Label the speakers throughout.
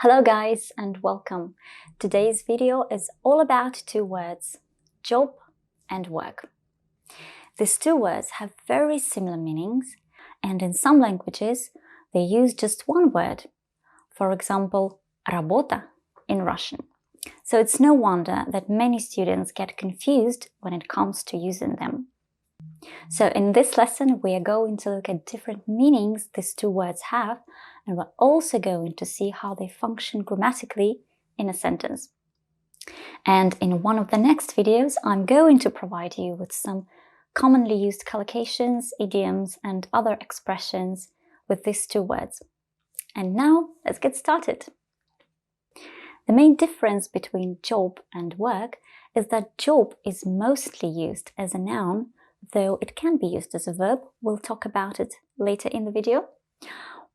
Speaker 1: Hello guys and welcome. Today's video is all about two words, job and work. These two words have very similar meanings, and in some languages they use just one word. For example, работа in Russian. So it's no wonder that many students get confused when it comes to using them. So in this lesson we are going to look at different meanings these two words have, and we're also going to see how they function grammatically in a sentence. And in one of the next videos I'm going to provide you with some commonly used collocations, idioms and other expressions with these two words. And now let's get started. The main difference between job and work is that job is mostly used as a noun, though it can be used as a verb. We'll talk about it later in the video.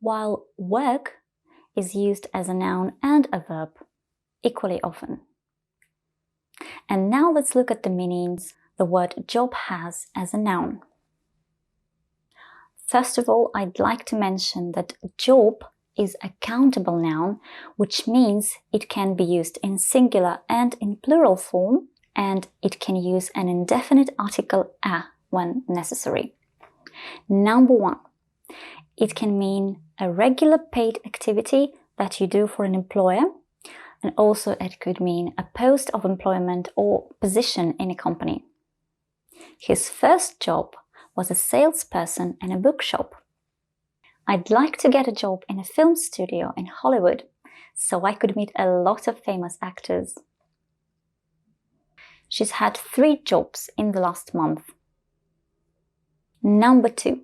Speaker 1: While work is used as a noun and a verb equally often. And now let's look at the meanings the word job has as a noun. First of all, I'd like to mention that job is a countable noun, which means it can be used in singular and in plural form, and it can use an indefinite article a when necessary. Number one, it can mean a regular paid activity that you do for an employer, and also it could mean a post of employment or position in a company. His first job was a salesperson in a bookshop. I'd like to get a job in a film studio in Hollywood, so I could meet a lot of famous actors. She's had 3 jobs in the last month. Number 2.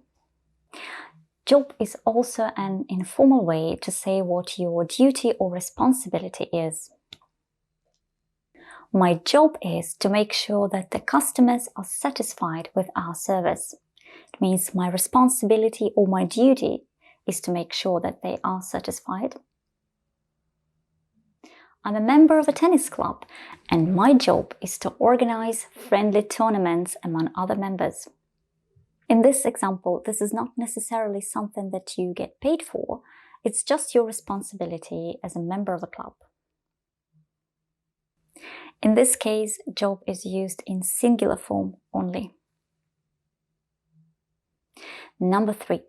Speaker 1: Job is also an informal way to say what your duty or responsibility is. My job is to make sure that the customers are satisfied with our service. It means my responsibility or my duty is to make sure that they are satisfied. I'm a member of a tennis club, and my job is to organize friendly tournaments among other members. In this example, this is not necessarily something that you get paid for, it's just your responsibility as a member of a club. In this case, job is used in singular form only. Number 3.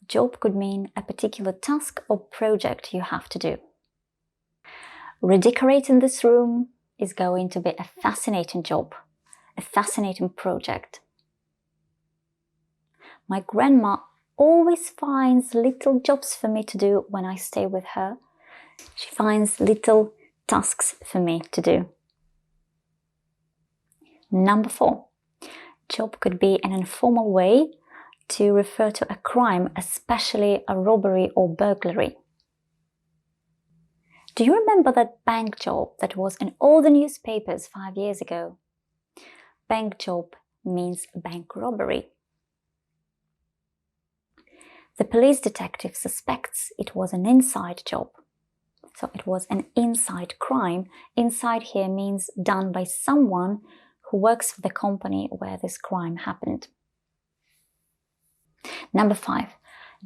Speaker 1: Job could mean a particular task or project you have to do. Redecorating this room is going to be a fascinating job, a fascinating project. My grandma always finds little jobs for me to do when I stay with her. She finds little tasks for me to do. Number 4. Job could be an informal way to refer to a crime, especially a robbery or burglary. Do you remember that bank job that was in all the newspapers 5 years ago? Bank job means bank robbery. The police detective suspects it was an inside job. So it was an inside crime. Inside here means done by someone who works for the company where this crime happened. Number 5.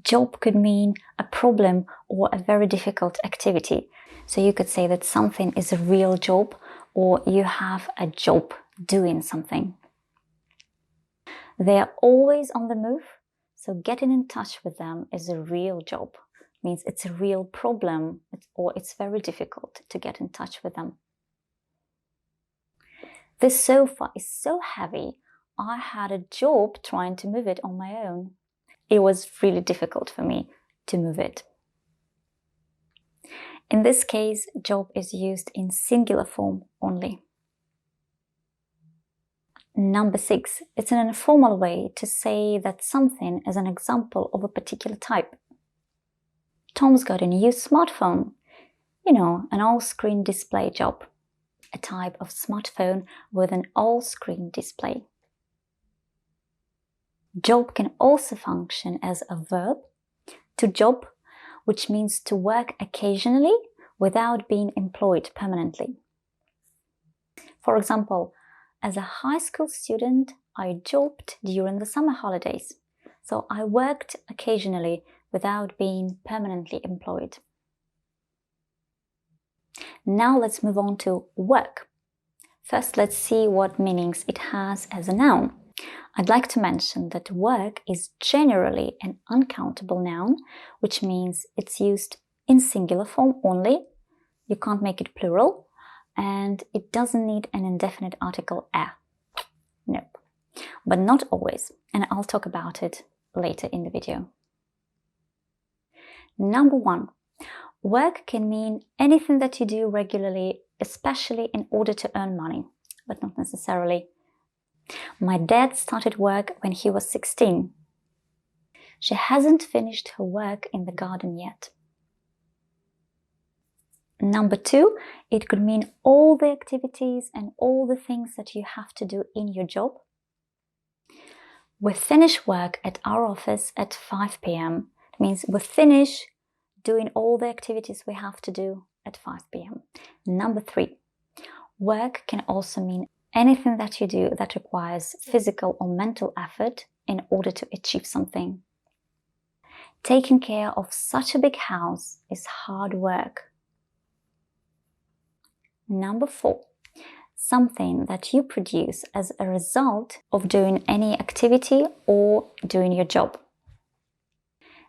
Speaker 1: Job could mean a problem or a very difficult activity. So you could say that something is a real job, or you have a job doing something. They are always on the move, so getting in touch with them is a real job. It means it's a real problem, or it's very difficult to get in touch with them. This sofa is so heavy, I had a job trying to move it on my own. It was really difficult for me to move it. In this case, job is used in singular form only. Number 6. It's an informal way to say that something is an example of a particular type. Tom's got a new smartphone. You know, an all-screen display job. A type of smartphone with an all-screen display. Job can also function as a verb, to job, which means to work occasionally without being employed permanently. For example, as a high school student, I jobbed during the summer holidays, so I worked occasionally without being permanently employed. Now let's move on to work. First, let's see what meanings it has as a noun. I'd like to mention that work is generally an uncountable noun, which means it's used in singular form only. You can't make it plural, and it doesn't need an indefinite article a. Nope. But not always, and I'll talk about it later in the video. Number 1. Work can mean anything that you do regularly, especially in order to earn money, but not necessarily. My dad started work when he was 16. She hasn't finished her work in the garden yet. Number 2, it could mean all the activities and all the things that you have to do in your job. We finish work at our office at 5 p.m. It means we finish doing all the activities we have to do at 5 p.m. Number 3, work can also mean anything that you do that requires physical or mental effort in order to achieve something. Taking care of such a big house is hard work. Number 4, something that you produce as a result of doing any activity or doing your job.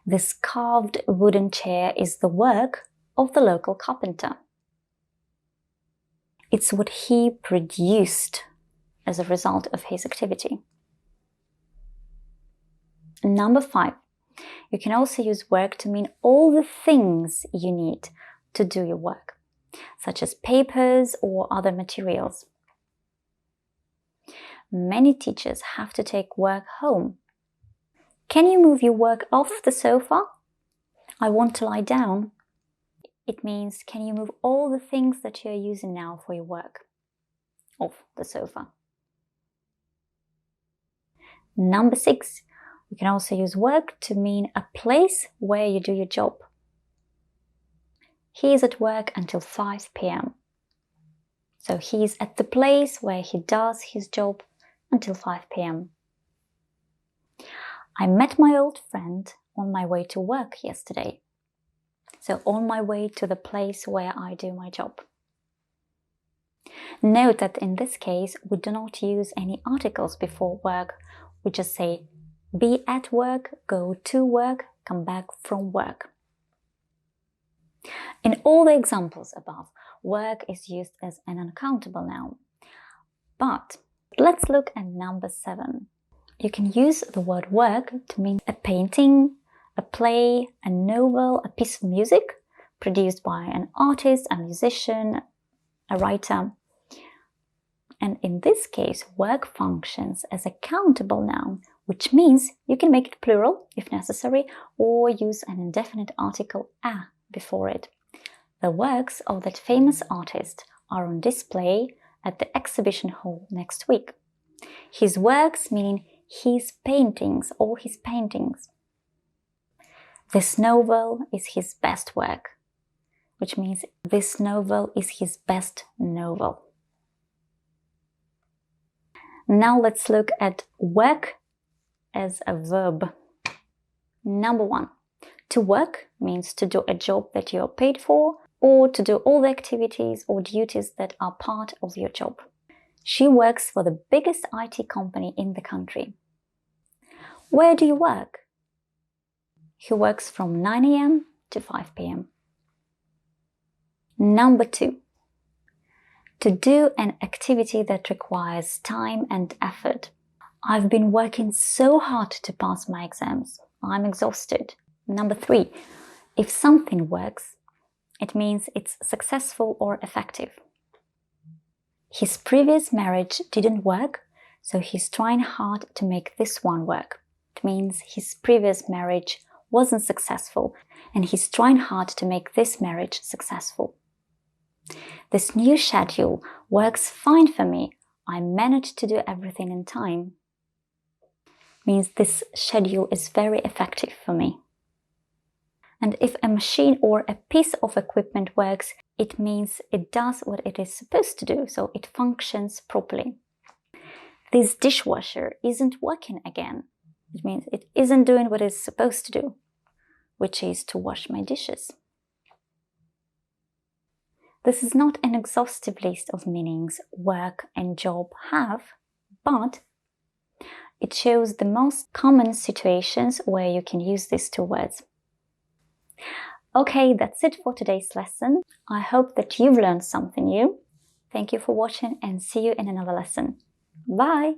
Speaker 1: This carved wooden chair is the work of the local carpenter. It's what he produced as a result of his activity. Number 5, you can also use work to mean all the things you need to do your work, such as papers or other materials. Many teachers have to take work home. Can you move your work off the sofa? I want to lie down. It means, can you move all the things that you're using now for your work off the sofa? Number 6, you can also use work to mean a place where you do your job. He is at work until 5 p.m. So he's at the place where he does his job until 5 p.m. I met my old friend on my way to work yesterday. So on my way to the place where I do my job. Note that in this case, we do not use any articles before work. We just say, be at work, go to work, come back from work. In all the examples above, work is used as an uncountable noun. But let's look at number 7. You can use the word work to mean a painting, a play, a novel, a piece of music produced by an artist, a musician, a writer. And in this case, work functions as a countable noun, which means you can make it plural if necessary, or use an indefinite article a before it. The works of that famous artist are on display at the exhibition hall next week. His works meaning his paintings, all his paintings. This novel is his best work, which means this novel is his best novel. Now let's look at work as a verb. Number 1, to work means to do a job that you are paid for, or to do all the activities or duties that are part of your job. She works for the biggest IT company in the country. Where do you work? He works from 9 a.m. to 5 p.m. Number 2, to do an activity that requires time and effort. I've been working so hard to pass my exams. I'm exhausted. Number 3, if something works, it means it's successful or effective. His previous marriage didn't work, so he's trying hard to make this one work. It means his previous marriage wasn't successful, and he's trying hard to make this marriage successful. This new schedule works fine for me. I managed to do everything in time. Means this schedule is very effective for me. And if a machine or a piece of equipment works, it means it does what it is supposed to do, so it functions properly. This dishwasher isn't working again. It means it isn't doing what it's supposed to do, which is to wash my dishes. This is not an exhaustive list of meanings work and job have, but it shows the most common situations where you can use these two words. Okay, that's it for today's lesson. I hope that you've learned something new. Thank you for watching and see you in another lesson. Bye!